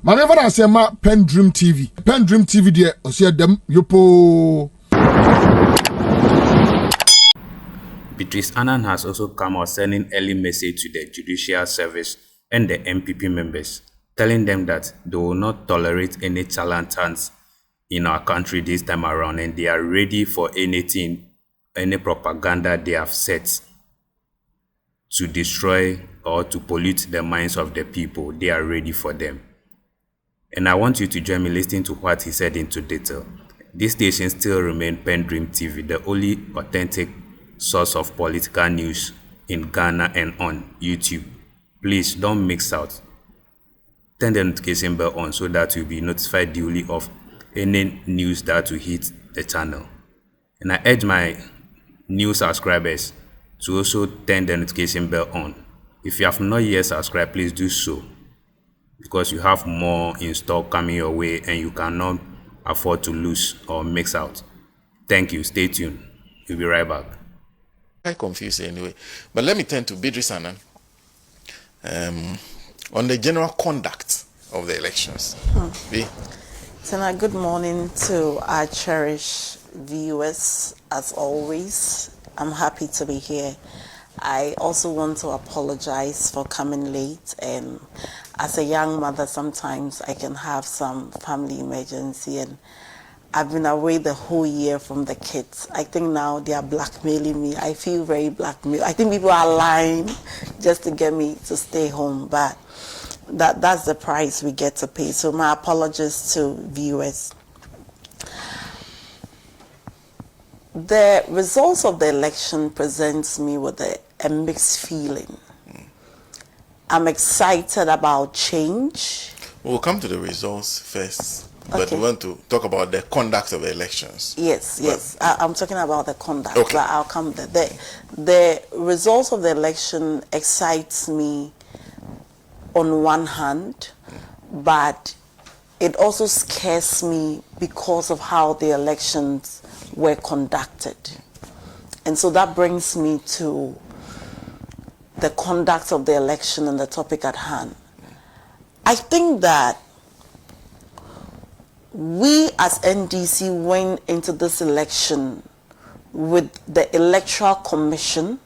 Manever I say ma PENDREAM TV. PENDREAM TV there, I see them yopo. Beatrice has also come out sending early message to the Judicial Service and the NPP members, telling them that they will not tolerate any charlatans in our country this time around, and they are ready for anything, any propaganda they have set to destroy or to pollute the minds of the people. They are ready for them. And I want you to join me listening to what he said into detail. This station still remains PENDREAM TV, the only authentic source of political news in Ghana and on YouTube. Please don't mix out. Turn the notification bell on so that you'll be notified duly of any news that will hit the channel. And I urge my new subscribers to also turn the notification bell on. If you have not yet subscribed, please do so, because you have more in store coming your way and you cannot afford to lose or mix out. Thank you. Stay tuned. We'll be right back. Quite confused anyway. But let me turn to Beatrice on the general conduct of the elections. Sana, good morning to our cherished viewers. As always, I'm happy to be here. I also want to apologize for coming late, and as a young mother, sometimes I can have some family emergency, and I've been away the whole year from the kids. I think now they are blackmailing me. I feel very blackmailed. I think people are lying just to get me to stay home, but that's the price we get to pay. So my apologies to viewers. The results of the election presents me with a mixed feeling. I'm excited about change. We'll come to the results first, but Okay. we want to talk about the conduct of the elections. Yes. I'm talking about the conduct, Okay. but I'll come there. The results of the election excites me on one hand, but it also scares me because of how the elections were conducted. And so that brings me to the conduct of the election and the topic at hand. I think that we as NDC went into this election with the Electoral Commission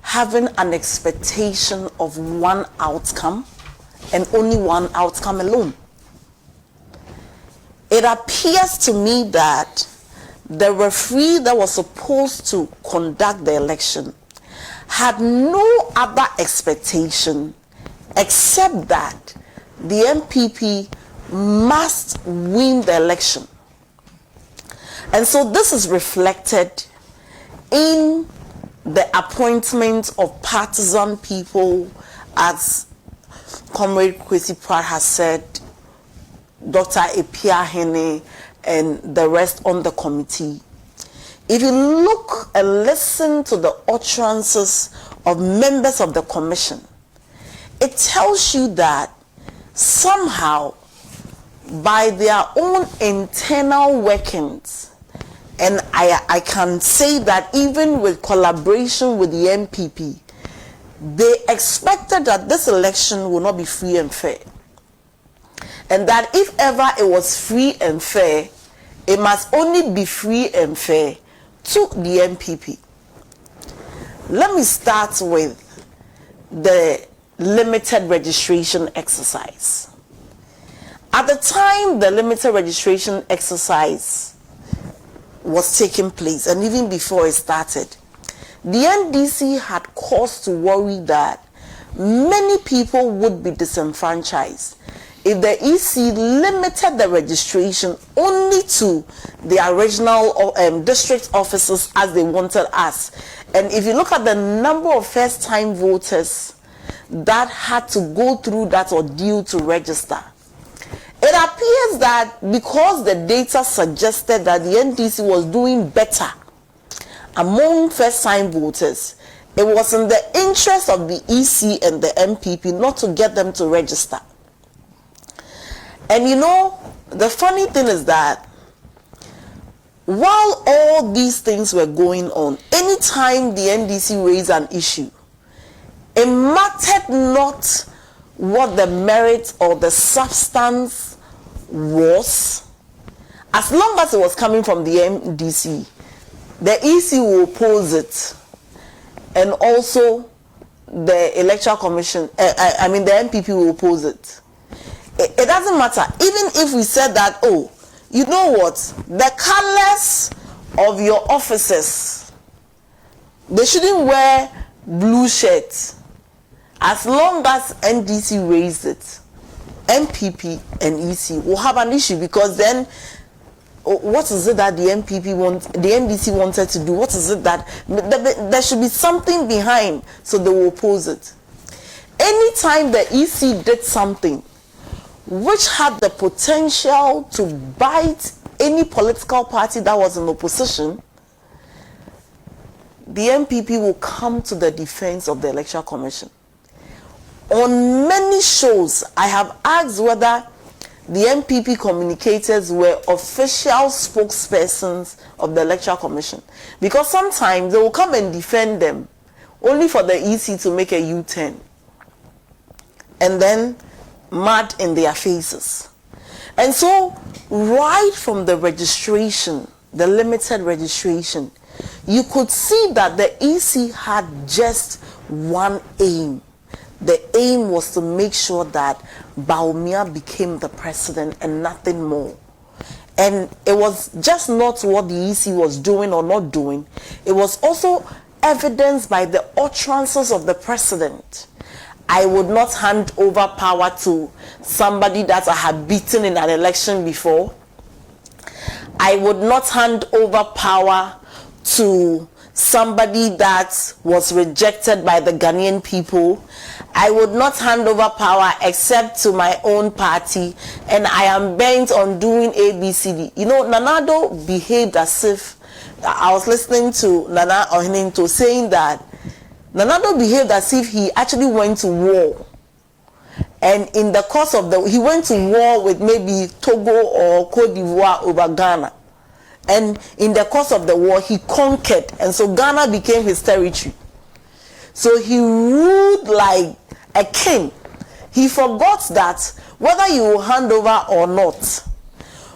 having an expectation of one outcome and only one outcome alone. It appears to me that the referee that was supposed to conduct the election had no other expectation except that the NPP must win the election. And so this is reflected in the appointment of partisan people, as Comrade Kwesi Pratt has said, Dr. Epia Hene, and the rest on the committee. If you look and listen to the utterances of members of the commission, it tells you that somehow, by their own internal workings, and I can say that even with collaboration with the NPP, they expected that this election will not be free and fair. And that if ever it was free and fair, it must only be free and fair to the NPP. Let me start with the limited registration exercise. At the time the limited registration exercise was taking place, and even before it started, the NDC had cause to worry that many people would be disenfranchised if the EC limited the registration only to the original district offices as they wanted us. And if you look at the number of first-time voters that had to go through that ordeal to register, it appears that because the data suggested that the NDC was doing better among first-time voters, it was in the interest of the EC and the NPP not to get them to register. And you know, the funny thing is that while all these things were going on, anytime the NDC raised an issue, it mattered not what the merit or the substance was, as long as it was coming from the MDC, the EC will oppose it, and also the Electoral Commission, the NPP will oppose it. It doesn't matter. Even if we said that, oh, you know what, the colors of your officers, they shouldn't wear blue shirts. As long as NDC raised it, NPP and EC will have an issue, because then what is it that the NDC wanted to do? What is it that there should be something behind, so they will oppose it. Anytime the EC did something which had the potential to bite any political party that was in opposition, the NPP will come to the defense of the Electoral Commission. On many shows, I have asked whether the NPP communicators were official spokespersons of the Electoral Commission, because sometimes they will come and defend them only for the EC to make a U-turn and then mud in their faces. And so right from the registration, the limited registration, you could see that the EC had just one aim. The aim was to make sure that Bawumia became the president and nothing more. And it was just not what the EC was doing or not doing. It was also evidenced by the utterances of the president. I would not hand over power to somebody that I had beaten in an election before. I would not hand over power to somebody that was rejected by the Ghanaian people. I would not hand over power except to my own party, and I am bent on doing ABCD. You know, Nanado behaved as if, I was listening to Nana Ohininto saying that Nanado behaved as if he actually went to war. And in the course of he went to war with maybe Togo or Cote d'Ivoire over Ghana. And in the course of the war, he conquered, and so Ghana became his territory. So he ruled like a king. He forgot that whether you will hand over or not,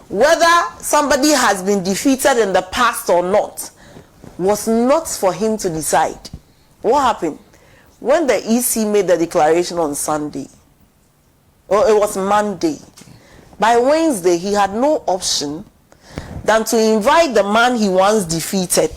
whether somebody has been defeated in the past or not, was not for him to decide. What happened? When the EC made the declaration on Sunday, or it was Monday, by Wednesday he had no option than to invite the man he once defeated,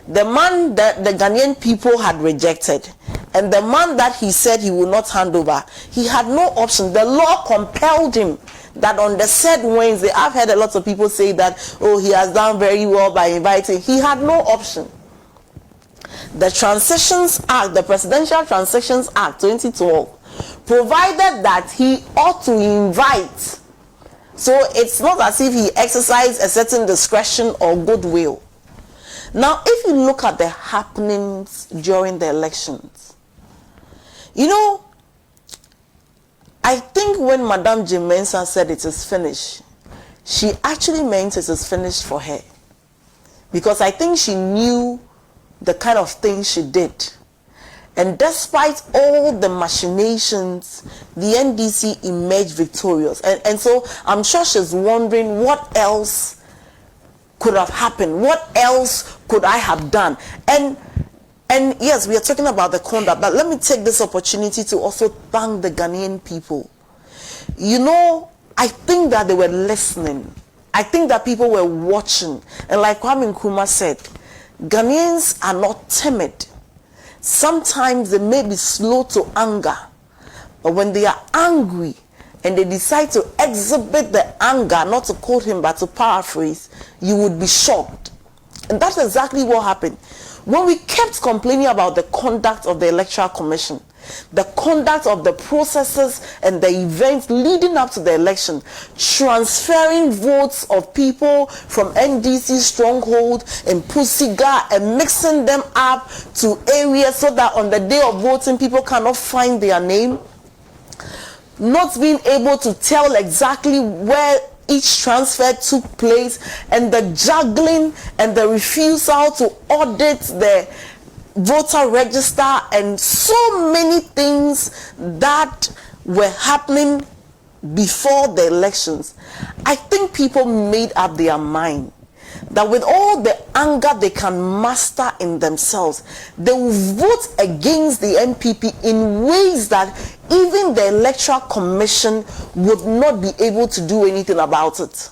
the man that the Ghanaian people had rejected, and the man that he said he would not hand over. He had no option. The law compelled him that on the said Wednesday, I've heard a lot of people say that, oh, he has done very well by inviting. He had no option. The Transitions Act, the Presidential Transitions Act 2012, provided that he ought to invite. So it's not as if he exercised a certain discretion or goodwill. Now, if you look at the happenings during the elections, you know, I think when Madame Jimensa said it is finished, she actually meant it is finished for her. Because I think she knew the kind of things she did. And despite all the machinations, the NDC emerged victorious. And so I'm sure she's wondering what else could have happened. What else could I have done? And yes, we are talking about the conduct, but let me take this opportunity to also thank the Ghanaian people. You know, I think that they were listening. I think that people were watching. And like Kwame Nkrumah said, Ghanaians are not timid. Sometimes they may be slow to anger, but when they are angry and they decide to exhibit the anger, not to quote him but to paraphrase, you would be shocked. And that's exactly what happened. When we kept complaining about the conduct of the Electoral Commission, the conduct of the processes and the events leading up to the election, transferring votes of people from NDC stronghold and Pusiga and mixing them up to areas so that on the day of voting people cannot find their name, not being able to tell exactly where each transfer took place, and the juggling and the refusal to audit the voter register, and so many things that were happening before the elections, I think people made up their mind that with all the anger they can muster in themselves, they will vote against the NPP in ways that even the Electoral Commission would not be able to do anything about it.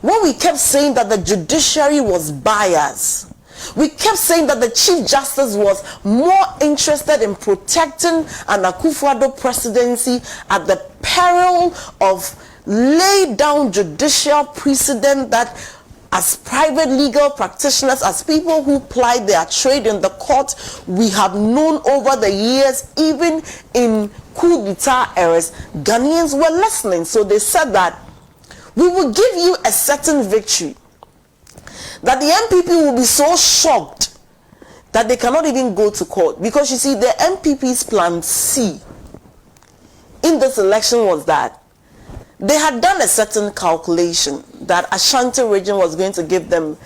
When we kept saying that the judiciary was biased, we kept saying that the Chief Justice was more interested in protecting an Akufo-Addo presidency at the peril of laid down judicial precedent that as private legal practitioners, as people who ply their trade in the court, we have known over the years, even in coup d'etat eras, Ghanaians were listening. So they said that we will give you a certain victory, that the NPP will be so shocked that they cannot even go to court. Because you see, the NPP's plan C in this election was that they had done a certain calculation that Ashanti region was going to give them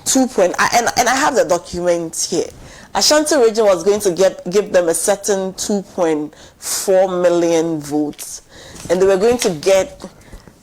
and I have the document here. Ashanti region was going to give them a certain 2.4 million votes, and they were going to get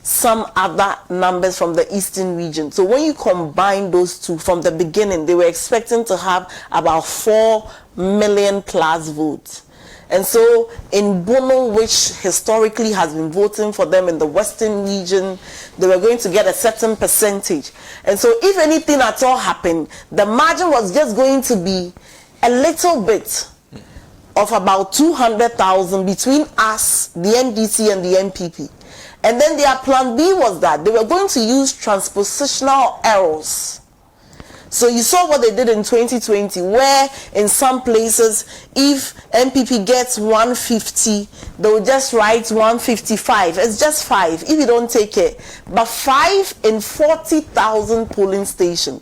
some other numbers from the eastern region. So when you combine those two, from the beginning they were expecting to have about 4 million plus votes. And so in Bono, which historically has been voting for them in the western region, they were going to get a certain percentage. And so if anything at all happened, the margin was just going to be a little bit of about 200,000 between us, the NDC and the NPP. And then their plan B was that they were going to use transpositional errors. So you saw what they did in 2020, where in some places, if NPP gets 150, they will just write 155. It's just 5 if you don't take it. But 5 in 40,000 polling stations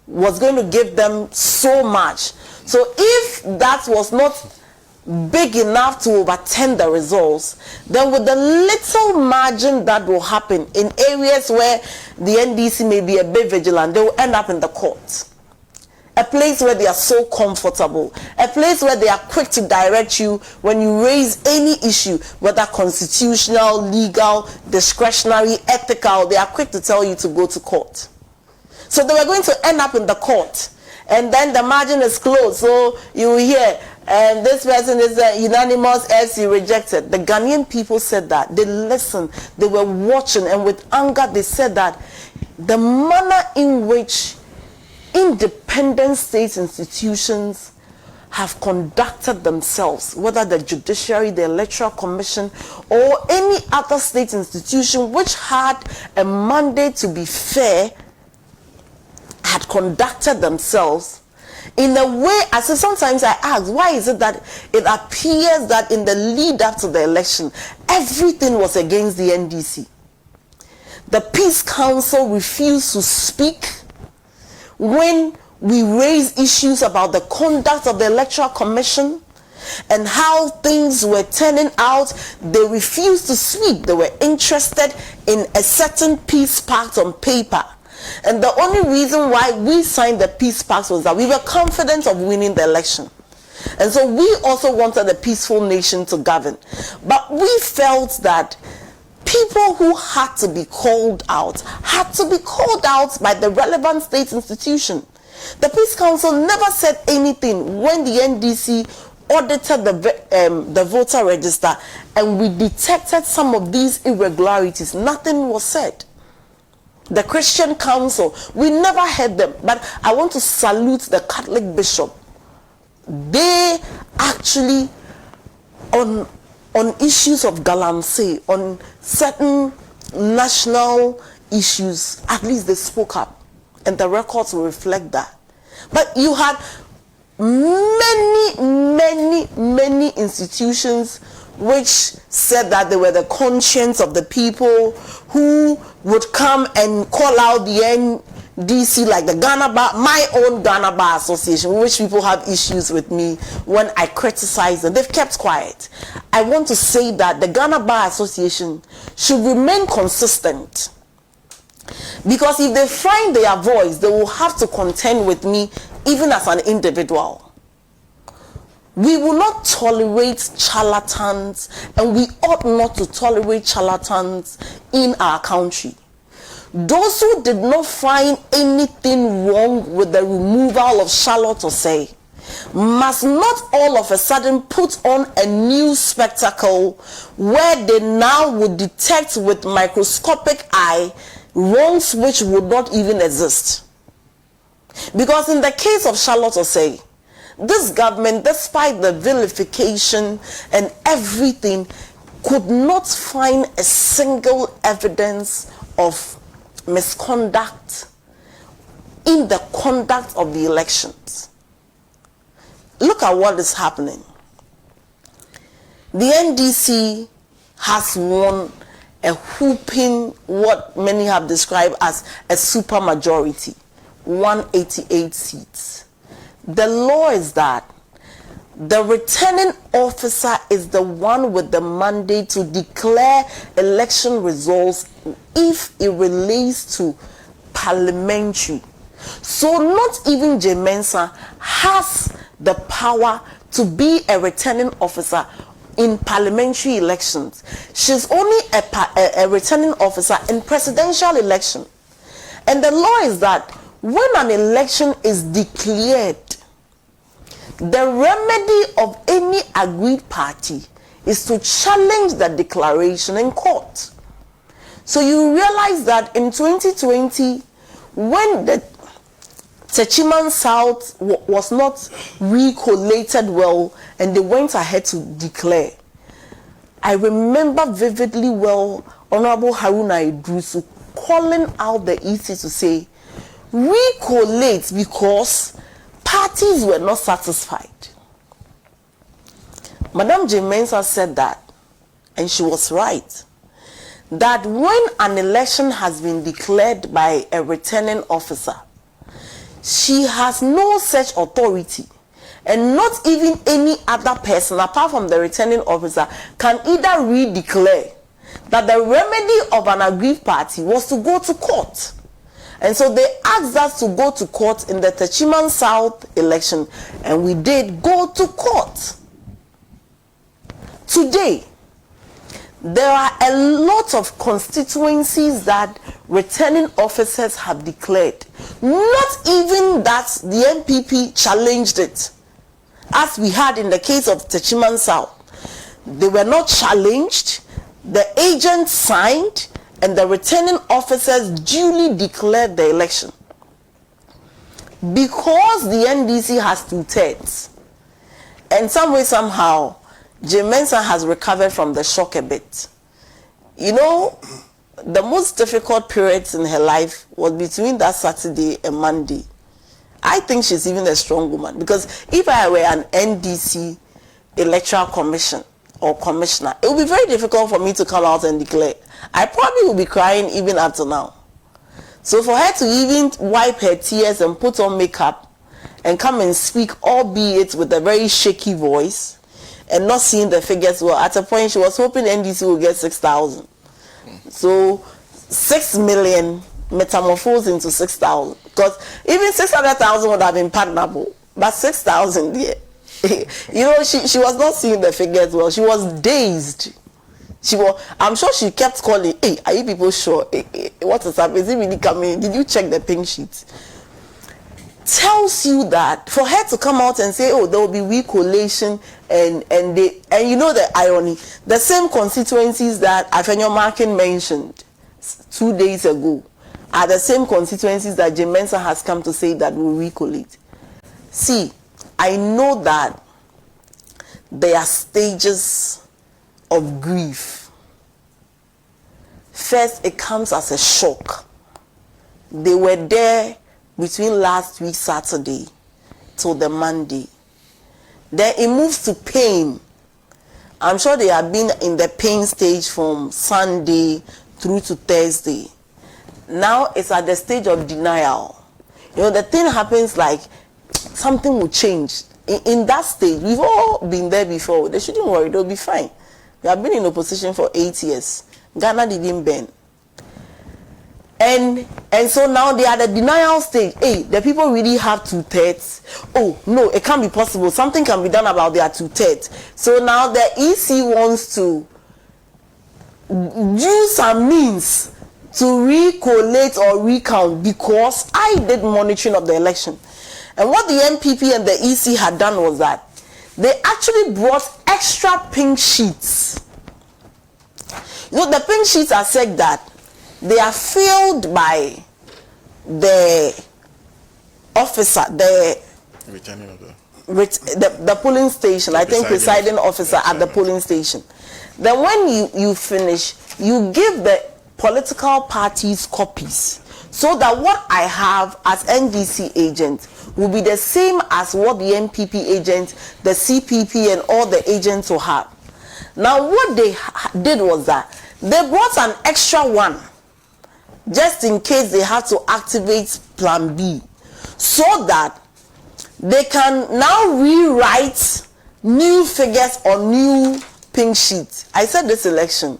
was going to give them so much. So if that was not big enough to overturn the results, then with the little margin that will happen in areas where the NDC may be a bit vigilant, they will end up in the court. A place where they are so comfortable, a place where they are quick to direct you when you raise any issue, whether constitutional, legal, discretionary, ethical, they are quick to tell you to go to court. So they were going to end up in the court, and then the margin is closed. So you will hear, and this person is a unanimous SC rejected. The Ghanaian people said that. They listened. They were watching, and with anger they said that the manner in which independent state institutions have conducted themselves, whether the judiciary, the Electoral Commission, or any other state institution which had a mandate to be fair, had conducted themselves in a way, as sometimes I ask, why is it that it appears that in the lead up to the election, everything was against the NDC? The Peace Council refused to speak when we raised issues about the conduct of the Electoral Commission and how things were turning out. They refused to speak. They were interested in a certain peace pact on paper. And the only reason why we signed the peace pact was that we were confident of winning the election. And so we also wanted a peaceful nation to govern. But we felt that people who had to be called out by the relevant state institution. The Peace Council never said anything when the NDC audited the voter register and we detected some of these irregularities. Nothing was said. The Christian Council, we never heard them, but I want to salute the Catholic bishop. They actually, on issues of galamsey, on certain national issues, at least they spoke up, and the records will reflect that. But you had many institutions which said that they were the conscience of the people, who would come and call out the NDC, like the Ghana Bar, my own Ghana Bar Association, which people have issues with me when I criticize them. They've kept quiet. I want to say that the Ghana Bar Association should remain consistent, because if they find their voice, they will have to contend with me even as an individual. We will not tolerate charlatans, and we ought not to tolerate charlatans in our country. Those who did not find anything wrong with the removal of Charlotte Osei must not all of a sudden put on a new spectacle where they now would detect with microscopic eye wrongs which would not even exist. Because in the case of Charlotte Osei, this government, despite the vilification and everything, could not find a single evidence of misconduct in the conduct of the elections. Look at what is happening. The NDC has won a whooping, what many have described as a super majority, 188 seats. The law is that the returning officer is the one with the mandate to declare election results if it relates to parliamentary. So not even J. Mensah has the power to be a returning officer in parliamentary elections. She's only a returning officer in presidential election. And the law is that when an election is declared, the remedy of any agreed party is to challenge the declaration in court. So you realize that in 2020, when the Techiman South was not recollated well and they went ahead to declare, I remember vividly well Honorable Haruna Idrusu calling out the EC to say, recollate, because parties were not satisfied. Madam J. Mensah said that, and she was right, that when an election has been declared by a returning officer, she has no such authority, and not even any other person apart from the returning officer can either redeclare that the remedy of an aggrieved party was to go to court. And so they asked us to go to court in the Techiman South election, and we did go to court. Today, there are a lot of constituencies that returning officers have declared. Not even that the NPP challenged it, as we had in the case of Techiman South. They were not challenged. The agent signed, and the returning officers duly declared the election. Because the NDC has 2/3, and some way, somehow, J. Mensah has recovered from the shock a bit. You know, the most difficult periods in her life was between that Saturday and Monday. I think she's even a strong woman, because if I were an NDC electoral commission or commissioner, it would be very difficult for me to come out and declare. I probably will be crying even up to now. So for her to even wipe her tears and put on makeup and come and speak, albeit with a very shaky voice, and not seeing the figures well, at a point she was hoping NDC will get 6,000. So 6 million metamorphosed into 6,000. Because even 600,000 would have been pardonable. But 6,000, yeah. You know, she was not seeing the figures well. She was dazed. I'm sure she kept calling, hey, are you people sure? Hey, what is happening? Is it really coming? Did you check the pink sheets? Tells you that for her to come out and say, oh, there will be recollation, and you know the irony, the same constituencies that Afenyo Markin mentioned 2 days ago are the same constituencies that J. Mensah has come to say that will recollate. See, I know that there are stages of grief. First, it comes as a shock. They were there between last week Saturday till the Monday. Then it moves to pain. I'm sure they have been in the pain stage from Sunday through to Thursday. Now it's at the stage of denial. You know, the thing happens like something will change. In that stage, we've all been there before. They shouldn't worry, they'll be fine. We have been in opposition for 8 years. Ghana didn't bend. And so now they are at the denial stage. Hey, the people really have 2/3. Oh no, it can't be possible. Something can be done about their 2/3. So now the EC wants to use some means to recollate or recount, because I did monitoring of the election. And what the NPP and the EC had done was that they actually brought extra pink sheets. You know, the pink sheets are said that they are filled by the officer, the returning of the polling station, I think presiding officer at the polling station. Then when you finish, you give the political parties copies, so that what I have as NDC agent will be the same as what the NPP agent, the CPP and all the agents will have. Now what they did was that they brought an extra one, just in case they have to activate plan B, so that they can now rewrite new figures on new pink sheets. I said this election,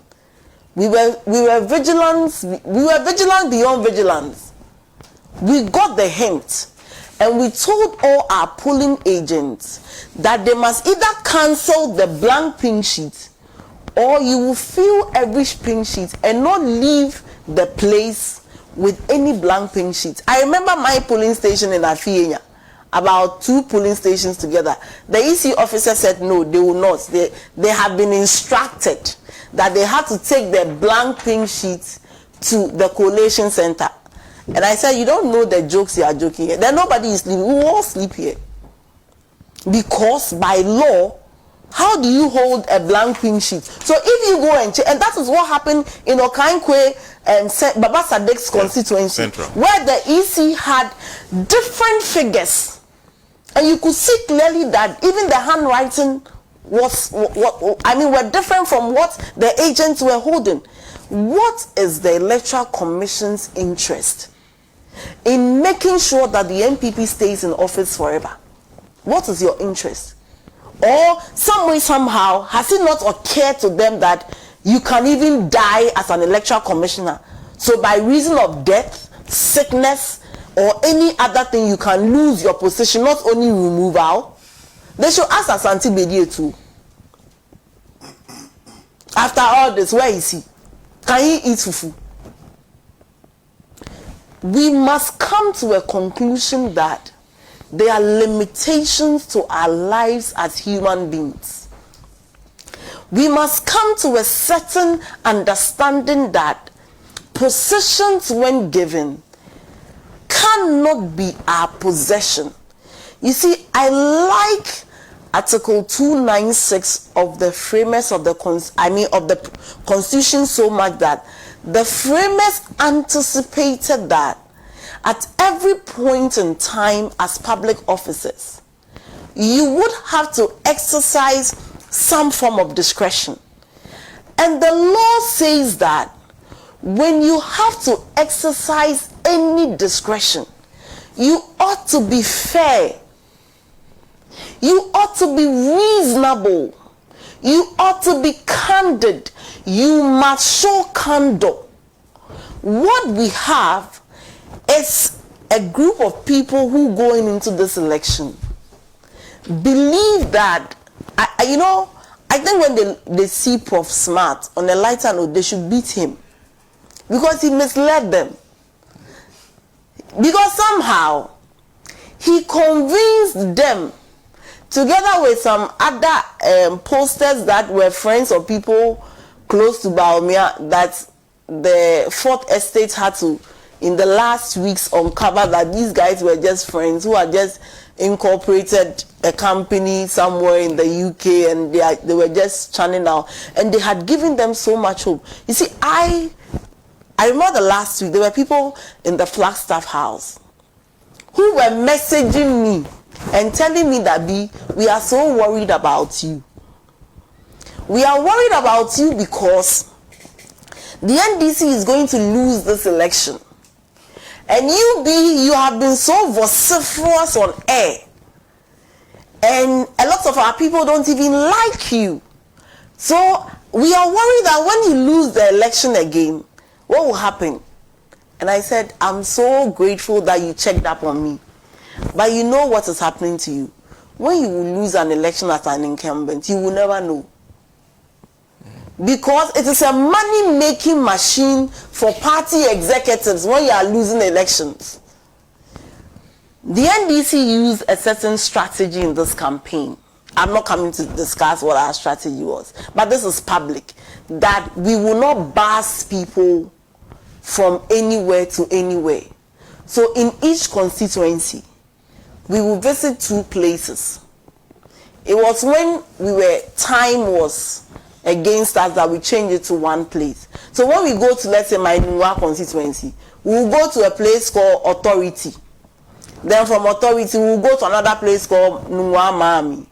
we were vigilant beyond vigilance. We got the hint, and we told all our polling agents that they must either cancel the blank pink sheet, or you will fill every pink sheet and not leave the place with any blank pink sheet. I remember my polling station in Afienya, about 2 polling stations together. The EC officer said no, they will not. They have been instructed that they have to take the blank pink sheet to the collation center. And I said, you don't know the jokes you are joking here. Then nobody is sleeping. We all sleep here. Because by law, how do you hold a blank pink sheet? So if you go and check, and that is what happened in Okainkwe and Baba Sadek's constituency, Central, where the EC had different figures. And you could see clearly that even the handwriting were different from what the agents were holding. What is the Electoral Commission's interest in making sure that the NPP stays in office forever? What is your interest? Or some way, somehow, has it not occurred to them that you can even die as an Electoral Commissioner? So by reason of death, sickness, or any other thing, you can lose your position, not only removal. They should ask Asante Bedie too. After all this, where is he? Can he eat fufu? We must come to a conclusion that there are limitations to our lives as human beings. We must come to a certain understanding that positions, when given, cannot be our possession. You see, I like Article 296 of the framers of the Constitution so much that the framers anticipated that at every point in time as public officers, you would have to exercise some form of discretion. And the law says that when you have to exercise any discretion, you ought to be fair. You ought to be reasonable. You ought to be candid. You must show candor. What we have is a group of people who going into this election believe that, I think when they see Prof. Smart on a lighter note, they should beat him because he misled them. Because somehow he convinced them, together with some other posters that were friends of people close to Baumia, that the Fourth Estate had to, in the last weeks, uncover that these guys were just friends who had just incorporated a company somewhere in the UK, and they were just churning out, and they had given them so much hope. You see, I remember the last week there were people in the Flagstaff house who were messaging me and telling me that, we are so worried about you. We are worried about you because the NDC is going to lose this election. And you have been so vociferous on air. And a lot of our people don't even like you. So we are worried that when you lose the election again, what will happen? And I said, I'm so grateful that you checked up on me. But you know what is happening to you. When you will lose an election as an incumbent, you will never know. Because it is a money-making machine for party executives when you are losing elections. The NDC used a certain strategy in this campaign. I'm not coming to discuss what our strategy was, but this is public, that we will not bus people from anywhere to anywhere. So in each constituency, we will visit 2 places. It was when time was against us that we changed it to 1 place. So when we go to, let's say, my Nungwa constituency, we will go to a place called Authority. Then from Authority, we will go to another place called Nungwa Mami.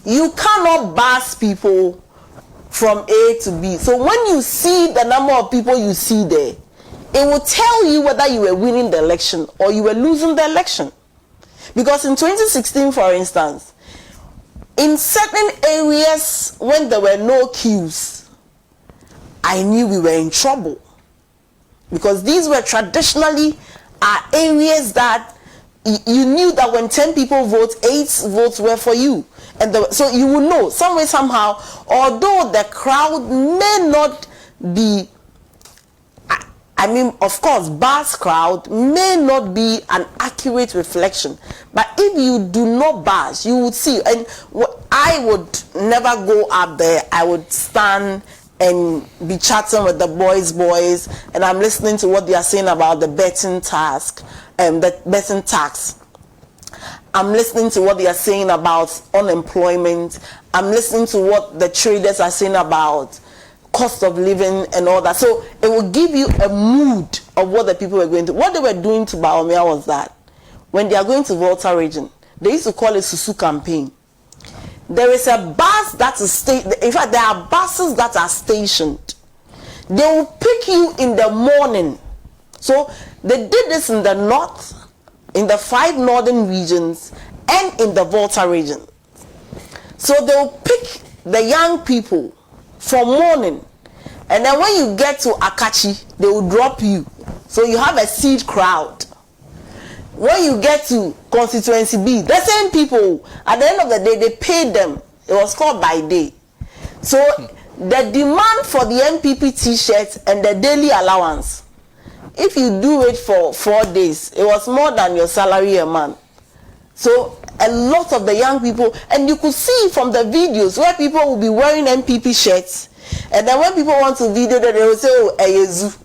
You cannot bus people from A to B. So when you see the number of people you see there, it will tell you whether you were winning the election or you were losing the election. Because in 2016, for instance, in certain areas when there were no queues, I knew we were in trouble. Because these were traditionally areas that you knew that when 10 people vote, 8 votes were for you. And so you will know, some way, somehow, although the crowd may not be, I mean, of course, vast crowd may not be an accurate reflection. But if you do not bash, you would see. And I would never go up there. I would stand and be chatting with the boys, and I'm listening to what they are saying about the betting tax. I'm listening to what they are saying about unemployment. I'm listening to what the traders are saying about cost of living and all that. So it will give you a mood of what the people were going to. What they were doing to Baomia was that when they are going to Volta region, they used to call it Susu campaign. There is a bus that is in fact, there are buses that are stationed. They will pick you in the morning. So they did this in the north, in the 5 northern regions, and in the Volta region. So they will pick the young people for morning, and then when you get to Akachi, they will drop you. So you have a seed crowd. When you get to constituency B, the same people, at the end of the day, they paid them. It was called by day. So the demand for the NPP t-shirts and the daily allowance, if you do it for 4 days, it was more than your salary a month. So a lot of the young people, and you could see from the videos where people will be wearing NPP shirts, and then when people want to video them, they will say, oh, Eyezu,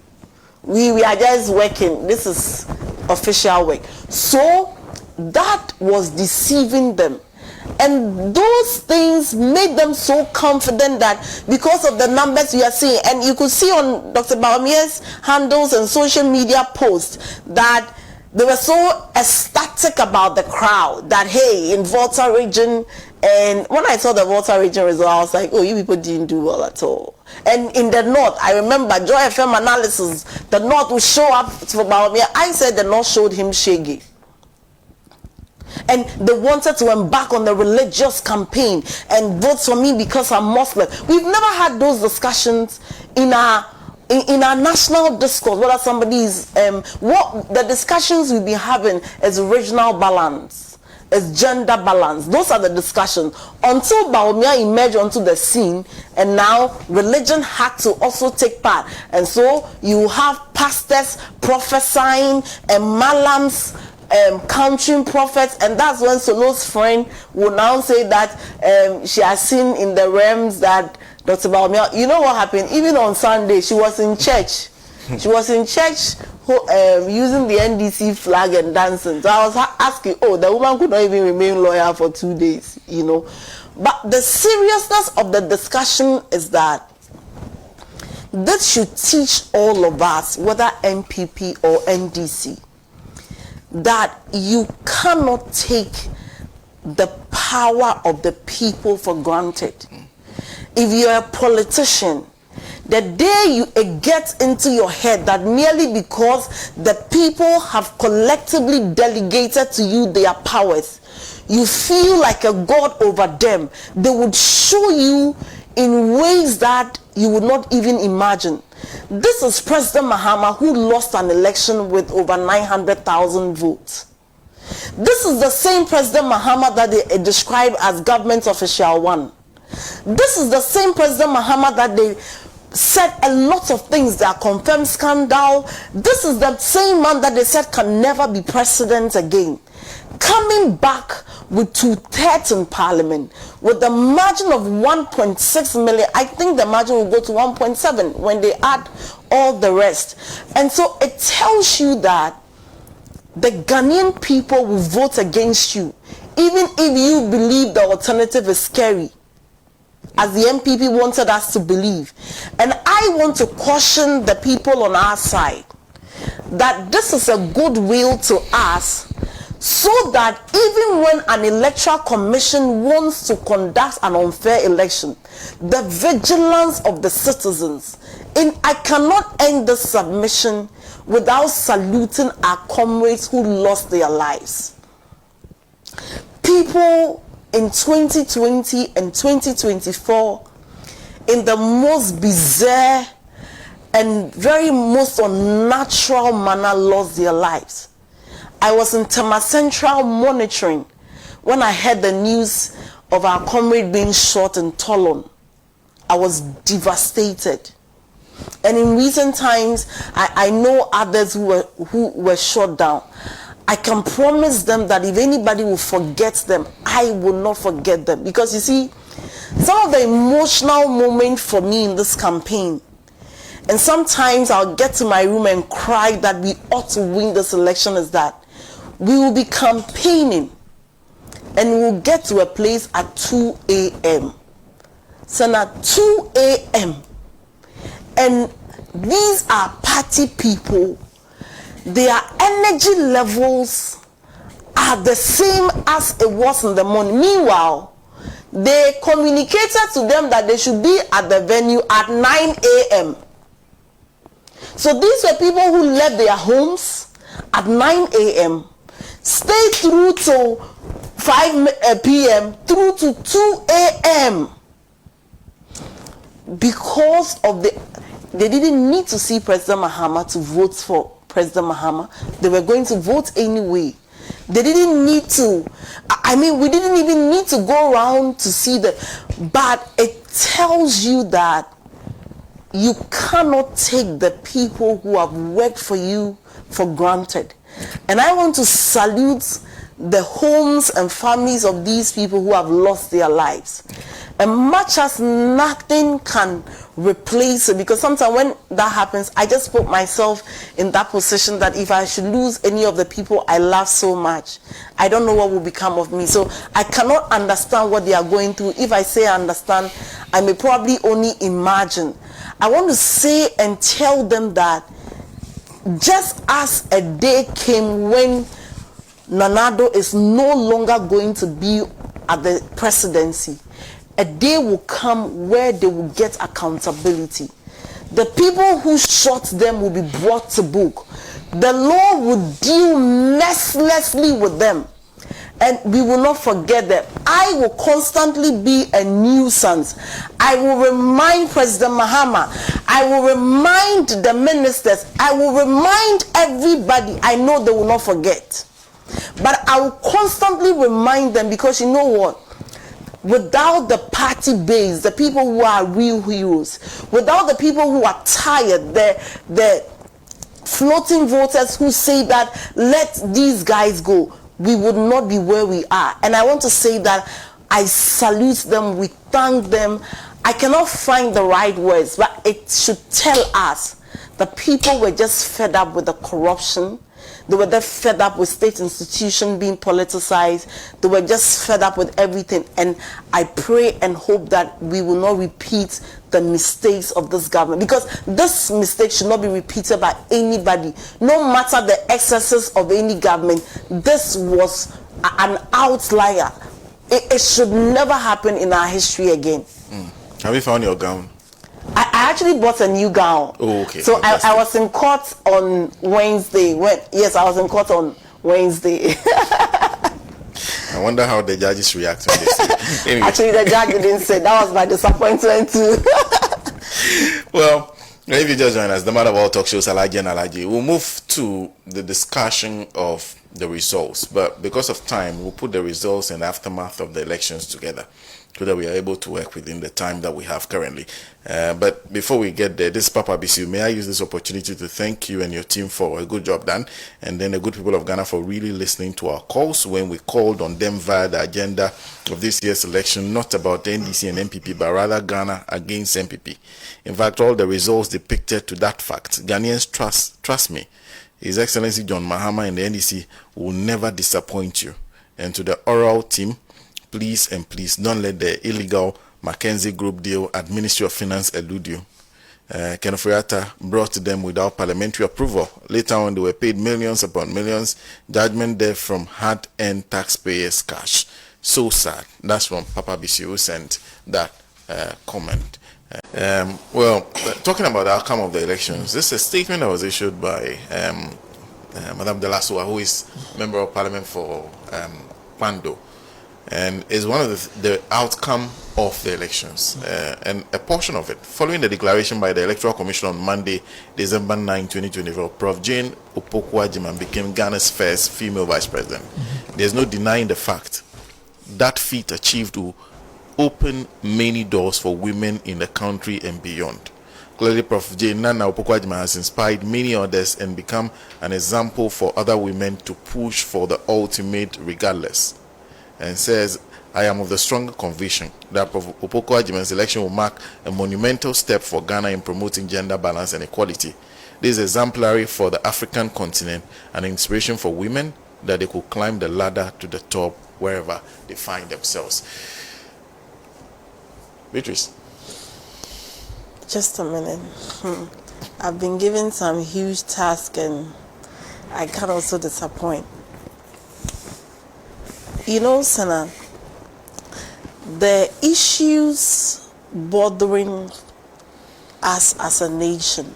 we are just working. This is official work. So that was deceiving them. And those things made them so confident that because of the numbers you are seeing, and you could see on Dr. Baomia's handles and social media posts that they were so ecstatic about the crowd that, hey, in Volta region, and when I saw the Volta region result, I was like, oh, you people didn't do well at all. And in the north, I remember Joy FM analysis, the north will show up for Baomia. I said the north showed him shaggy. And they wanted to embark on the religious campaign and vote for me because I'm Muslim. We've never had those discussions in our national discourse. Whether somebody is what the discussions we've been having is regional balance, is gender balance. Those are the discussions until Baomia emerged onto the scene, and now religion had to also take part. And so you have pastors prophesying and malams countering prophets, and that's when Solo's friend will now say that she has seen in the realms that Dr. Baomia, you know what happened? Even on Sunday, she was in church. She was in church using the NDC flag and dancing. So I was asking, oh, the woman could not even remain loyal for 2 days, you know. But the seriousness of the discussion is that this should teach all of us, whether NPP or NDC, that you cannot take the power of the people for granted. If you're a politician, the day it gets into your head that merely because the people have collectively delegated to you their powers, you feel like a god over them, they would show you in ways that you would not even imagine. This is President Mahama, who lost an election with over 900,000 votes. This is the same President Mahama that they describe as government official one. This is the same President Mahama that they said a lot of things that confirmed scandal. This is the same man that they said can never be president again. Coming back with 2/3 in parliament with the margin of 1.6 million. I think the margin will go to 1.7 when they add all the rest. And so it tells you that the Ghanaian people will vote against you, even if you believe the alternative is scary, as the NPP wanted us to believe. And I want to caution the people on our side that this is a goodwill to us, so that even when an electoral commission wants to conduct an unfair election, the vigilance of the citizens, I cannot end this submission without saluting our comrades who lost their lives. People in 2020 and 2024, in the most bizarre and very most unnatural manner, lost their lives. I was in Tema Central monitoring when I heard the news of our comrade being shot in Tolon. I was devastated. And in recent times, I know others who were shot down. I can promise them that if anybody will forget them, I will not forget them. Because you see, some of the emotional moments for me in this campaign, and sometimes I'll get to my room and cry that we ought to win this election, is that we will be campaigning and we'll get to a place at 2 a.m. So at 2 a.m. and these are party people. Their energy levels are the same as it was in the morning. Meanwhile, they communicated to them that they should be at the venue at 9 a.m. So these were people who left their homes at 9 a.m., stayed through to 5 p.m., through to 2 a.m. because of they didn't need to see President Mahama to vote for President Mahama. They were going to vote anyway. They didn't need to. I mean, we didn't even need to go around to see but it tells you that you cannot take the people who have worked for you for granted. And I want to salute the homes and families of these people who have lost their lives. And much as nothing can replace it, because sometimes when that happens, I just put myself in that position that if I should lose any of the people I love so much, I don't know what will become of me. So I cannot understand what they are going through. If I say I understand, I may probably only imagine. I want to say and tell them that just as a day came when Nanado is no longer going to be at the presidency, a day will come where they will get accountability. The people who shot them will be brought to book. The law will deal mercilessly with them. And we will not forget that. I will constantly be a nuisance. I will remind President Mahama. I will remind the ministers. I will remind everybody. I know they will not forget. But I will constantly remind them, because you know what? Without the party base, the people who are real heroes, without the people who are tired, the floating voters who say that let these guys go, we would not be where we are. And I want to say that I salute them, we thank them. I cannot find the right words, but it should tell us the people were just fed up with the corruption. They were just fed up with state institutions being politicized. They were just fed up with everything. And I pray and hope that we will not repeat the mistakes of this government, because this mistake should not be repeated by anybody, no matter the excesses of any government. This was an outlier. It should never happen in our history again. Have you found your gown? I actually bought a new gown. Oh, okay. So I was in court on Wednesday. Yes, I was in court on Wednesday. I wonder how the judges react to this. Anyway. Actually, the judge didn't say. That was my disappointment too. Well, If you just join us, the Matter of All Talk Shows, Alaji and Alaji. We'll move to the discussion of the results, but because of time, we'll put the results and aftermath of the elections together so that we are able to work within the time that we have currently. But before we get there, this is Papa BCU. May I use this opportunity to thank you and your team for a good job done, and then the good people of Ghana for really listening to our calls when we called on them via the agenda of this year's election, not about the NDC and NPP, but rather Ghana against NPP. In fact, all the results depicted to that fact. Ghanaians trust me. His Excellency John Mahama and the NDC will never disappoint you. And to the oral team, please don't let the illegal Mackenzie Group deal at Ministry of Finance elude you. Kenneth Friata brought to them without parliamentary approval. Later on, they were paid millions upon millions. Judgment there from hard-earned taxpayers' cash. So sad. That's from Papa BC who sent that comment. Talking about the outcome of the elections, this is a statement that was issued by Madame de la Soa, who is Member of Parliament for Pando, and is one of the outcome of the elections, and a portion of it following the declaration by the Electoral Commission on Monday, December 9, 2024. Prof. Jane Opoku-Agyeman became Ghana's first female vice president. There's no denying the fact that feat achieved will open many doors for women in the country and beyond. Clearly, Prof. Jane Nana Opoku-Agyeman has inspired many others and become an example for other women to push for the ultimate regardless, and says, I am of the strong conviction that Prof. Opoku-Agyeman's election will mark a monumental step for Ghana in promoting gender balance and equality. This is exemplary for the African continent and inspiration for women that they could climb the ladder to the top wherever they find themselves. Beatrice. Just a minute. I've been given some huge task and I can also disappoint. You know, Sana, the issues bothering us as a nation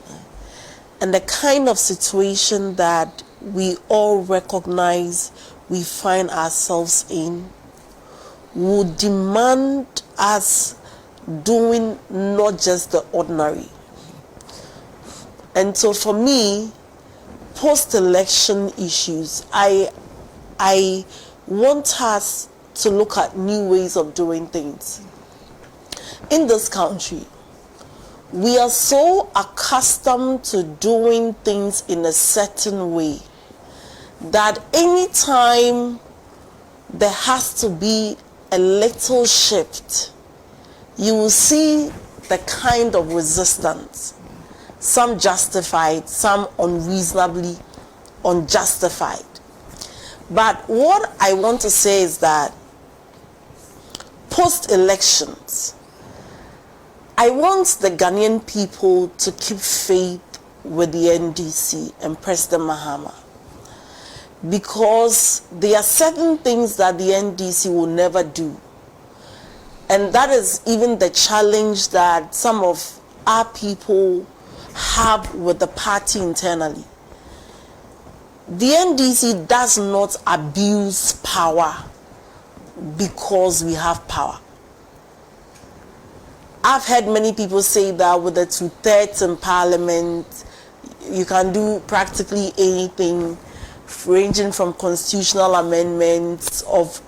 and the kind of situation that we all recognize we find ourselves in would demand us doing not just the ordinary. And so for me, post-election issues, I want us to look at new ways of doing things. In this country, we are so accustomed to doing things in a certain way that anytime there has to be a little shift, you will see the kind of resistance, some justified, some unreasonably unjustified. But what I want to say is that post-elections, I want the Ghanaian people to keep faith with the NDC and President Mahama, because there are certain things that the NDC will never do. And that is even the challenge that some of our people have with the party internally. The NDC does not abuse power because we have power. I've heard many people say that with the 2/3 in Parliament, you can do practically anything, ranging from constitutional amendments of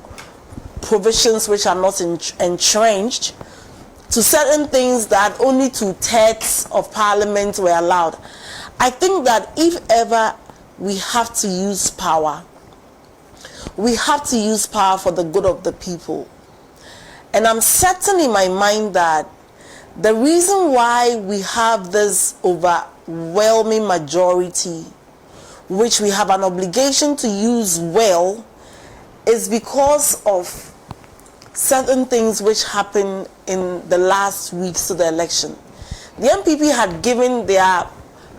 provisions which are not entrenched to certain things that only 2/3 of Parliament were allowed. I think that if ever we have to use power, we have to use power for the good of the people. And I'm certain in my mind that the reason why we have this overwhelming majority, which we have an obligation to use well, is because of certain things which happened in the last weeks to the election. The NPP had given their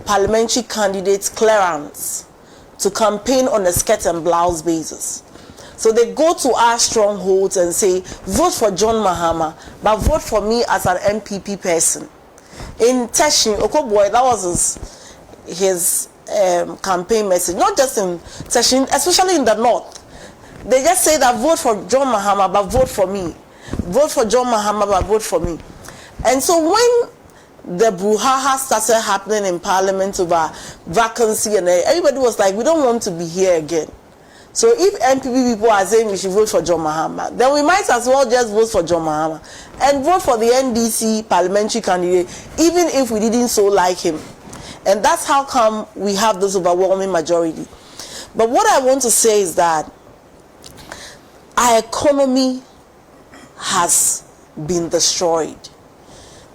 parliamentary candidates clearance to campaign on a skirt and blouse basis. So they go to our strongholds and say, vote for John Mahama, but vote for me as an NPP person. In Teshin, Okoboy, that was his campaign message. Not just in Teshin, especially in the north. They just say that vote for John Mahama, but vote for me. Vote for John Mahama, but vote for me. And so when the brouhaha started happening in Parliament over vacancy, and everybody was like, we don't want to be here again. So if NPP people are saying we should vote for John Mahama, then we might as well just vote for John Mahama and vote for the NDC parliamentary candidate, even if we didn't so like him. And that's how come we have this overwhelming majority. But what I want to say is that our economy has been destroyed.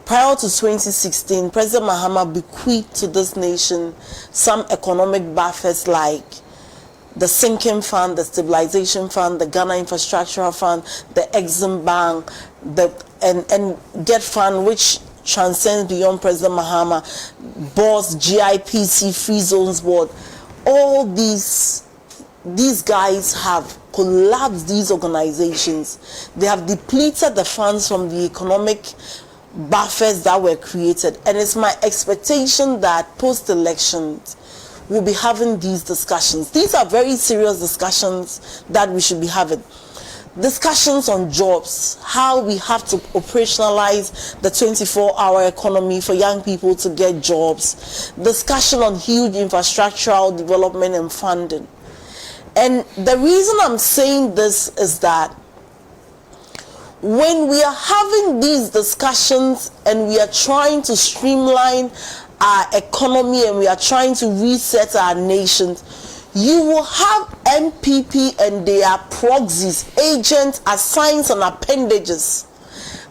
Prior to 2016, President Mahama bequeathed to this nation some economic buffers like the Sinking Fund, the Stabilization Fund, the Ghana Infrastructural Fund, the Exim Bank, and Get Fund, which transcends beyond President Mahama, BOSS, GIPC, Free Zones Board. All these guys have collapsed these organizations. They have depleted the funds from the economic buffers that were created. And it's my expectation that post-elections, we'll be having these discussions. These are very serious discussions that we should be having. Discussions on jobs, how we have to operationalize the 24-hour economy for young people to get jobs. Discussion on huge infrastructural development and funding. And the reason I'm saying this is that when we are having these discussions and we are trying to streamline our economy and we are trying to reset our nations, you will have NPP and their proxies, agents, assigns and appendages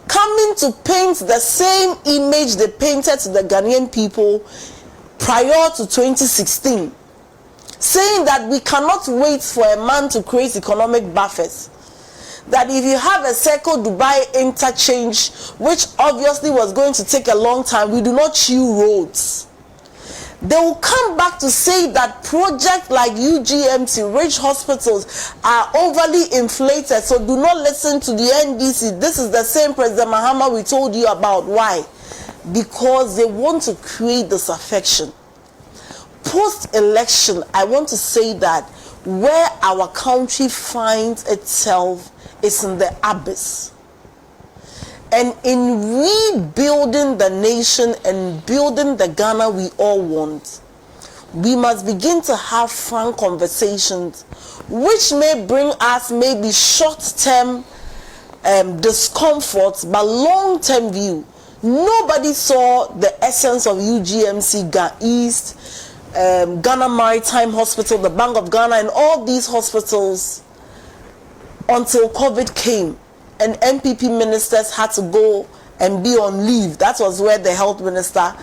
coming to paint the same image they painted to the Ghanaian people prior to 2016, saying that we cannot wait for a man to create economic buffers. That if you have a Circle Dubai interchange, which obviously was going to take a long time, we do not chew roads. They will come back to say that projects like UGMC, rich hospitals, are overly inflated, so do not listen to the NDC. This is the same President Mahama we told you about. Why? Because they want to create disaffection. Post-election, I want to say that where our country finds itself is in the abyss. And in rebuilding the nation and building the Ghana we all want, we must begin to have frank conversations which may bring us maybe short-term discomforts, but long-term view. Nobody saw the essence of UGMC, Ghana East, Ghana Maritime Hospital, the Bank of Ghana, and all these hospitals until COVID came and NPP ministers had to go and be on leave. That was where the health minister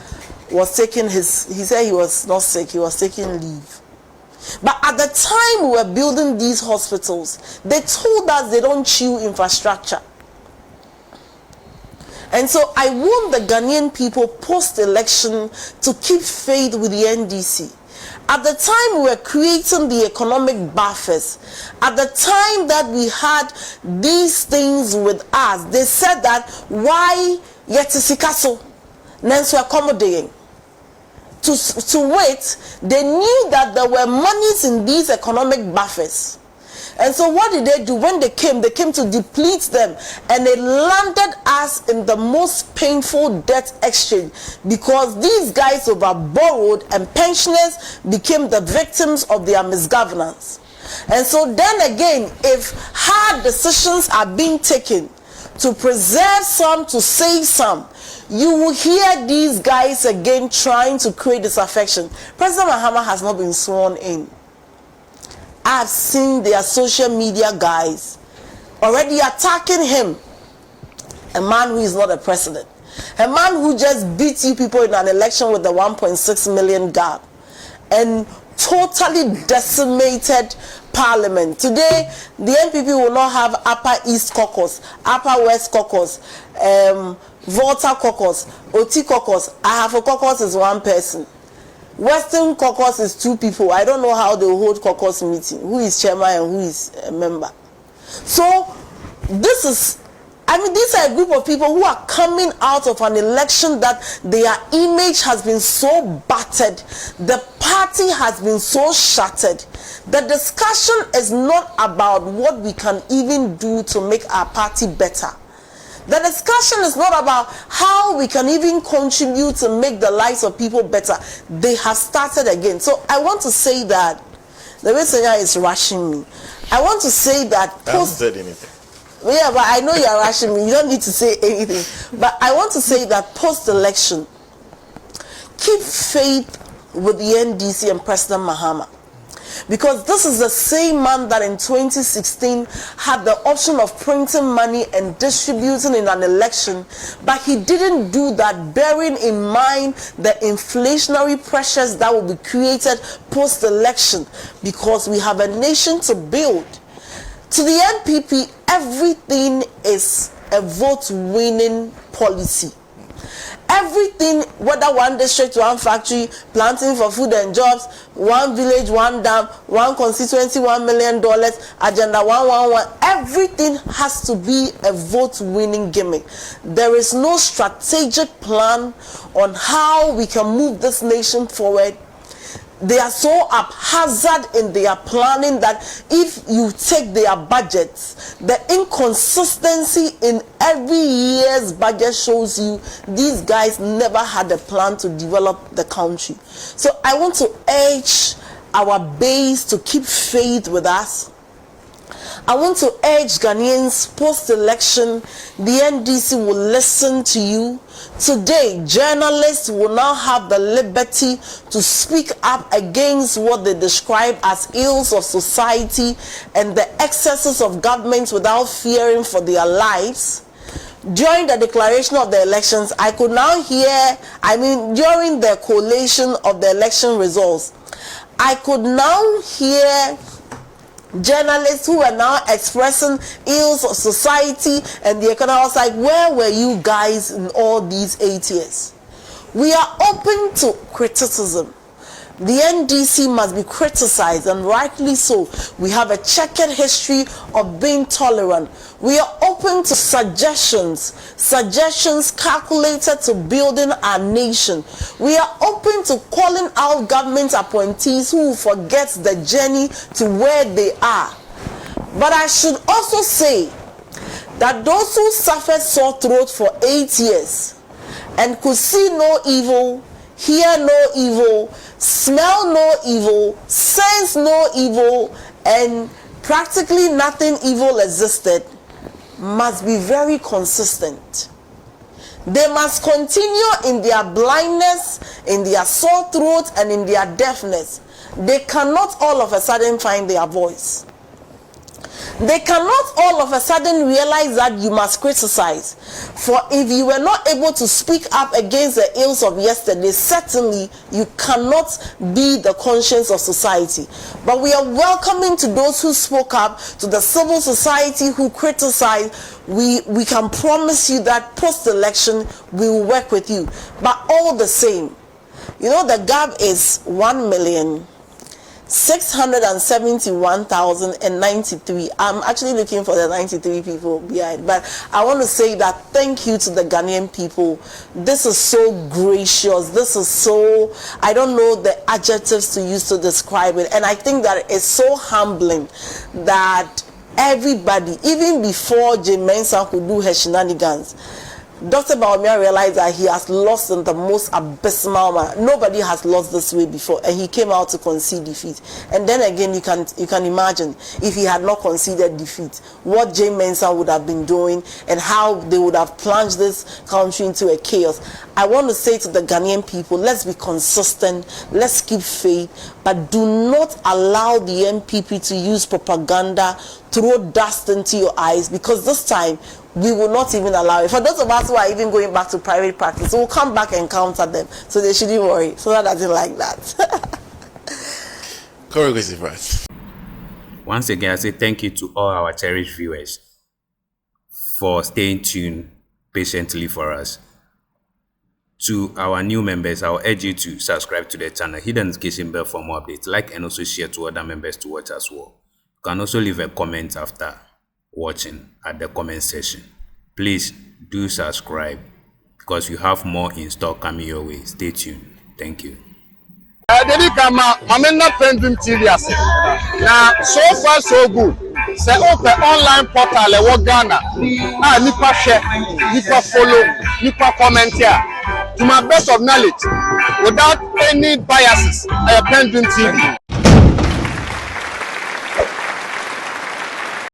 was taking he said he was not sick, he was taking leave. But at the time we were building these hospitals, they told us they don't chew infrastructure. And so I want the Ghanaian people post-election to keep faith with the NDC. At the time we were creating the economic buffers, at the time that we had these things with us, they said that why yetisikaso nenso accommodating. To wait, they knew that there were monies in these economic buffers. And so what did they do? When they came to deplete them, and they landed us in the most painful debt exchange because these guys over-borrowed and pensioners became the victims of their misgovernance. And so then again, if hard decisions are being taken to preserve some, to save some, you will hear these guys again trying to create disaffection. President Mahama has not been sworn in. I've seen their social media guys already attacking him. A man who is not a president. A man who just beat you people in an election with the 1.6 million gap. And totally decimated parliament. Today, the NPP will not have Upper East Caucus, Upper West Caucus, Volta Caucus, Oti Caucus. Ahafo Caucus is one person. Western Caucus is two people. I don't know how they hold caucus meeting. Who is chairman and who is a member? So this is, these are a group of people who are coming out of an election that their image has been so battered. The party has been so shattered. The discussion is not about what we can even do to make our party better. The discussion is not about how we can even contribute to make the lives of people better. They have started again. So I want to say that the messenger is rushing me. I want to say that I haven't said anything. Yeah, but I know you're rushing me. You don't need to say anything. But I want to say that post-election, keep faith with the NDC and President Mahama. Because this is the same man that in 2016 had the option of printing money and distributing in an election, but he didn't do that, bearing in mind the inflationary pressures that will be created post-election, because we have a nation to build. To the NPP, everything is a vote-winning policy. Everything, whether one district, one factory, planting for food and jobs, one village, one dam, one constituency, $1 million, agenda 111, everything has to be a vote-winning gimmick. There is no strategic plan on how we can move this nation forward. They are so haphazard in their planning that if you take their budgets, the inconsistency in every year's budget shows you these guys never had a plan to develop the country. So I want to urge our base to keep faith with us. I want to urge Ghanaians post-election, the NDC will listen to you. Today, journalists will now have the liberty to speak up against what they describe as ills of society and the excesses of government without fearing for their lives. During the declaration of the elections, I could now hear, during the collation of the election results, I could now hear journalists who are now expressing ills of society and the economy. I was like, where were you guys in all these 8 years? We are open to criticism. The NDC must be criticized, and rightly so. We have a checkered history of being tolerant. We are open to suggestions calculated to building our nation. We are open to calling out government appointees who forget the journey to where they are. But I should also say that those who suffered sore throat for 8 years and could see no evil, hear no evil, smell no evil, sense no evil, and practically nothing evil existed, must be very consistent. They must continue in their blindness, in their sore throat, and in their deafness. They cannot all of a sudden find their voice. They cannot all of a sudden realize that you must criticize. For if you were not able to speak up against the ills of yesterday, certainly you cannot be the conscience of society. But we are welcoming to those who spoke up, to the civil society who criticized. We can promise you that post-election we will work with you. But all the same, the gap is 1,671,093. I'm actually looking for the 93 people behind, but I want to say that thank you to the Ghanaian people. This is so gracious. This is so, I don't know the adjectives to use to describe it, and I think that it's so humbling that everybody, even before J. Mensah could do her shenanigans, Dr. Baumia realized that he has lost in the most abysmal manner. Nobody has lost this way before, and he came out to concede defeat. And then again, you can imagine if he had not conceded defeat, what J. Mensah would have been doing and how they would have plunged this country into a chaos. I want to say to the Ghanaian people, let's be consistent, let's keep faith, but do not allow the NPP to use propaganda, throw dust into your eyes, because this time we will not even allow it. For those of us who are even going back to private practice, we'll come back and counter them, so they shouldn't worry. So that doesn't like that. Once again, I say thank you to all our cherished viewers for staying tuned patiently for us. To our new members, I will urge you to subscribe to the channel, hit the notification bell for more updates, like and also share to other members to watch as well. You can also leave a comment after watching at the comment section. Please do subscribe because we have more in store coming your way. Stay tuned. Thank you. PENDREAM TV. Now, so far so good. say open online portal e Ghana nipa share nipa follow nipa comment here to my best of knowledge without any biases PENDREAM TV.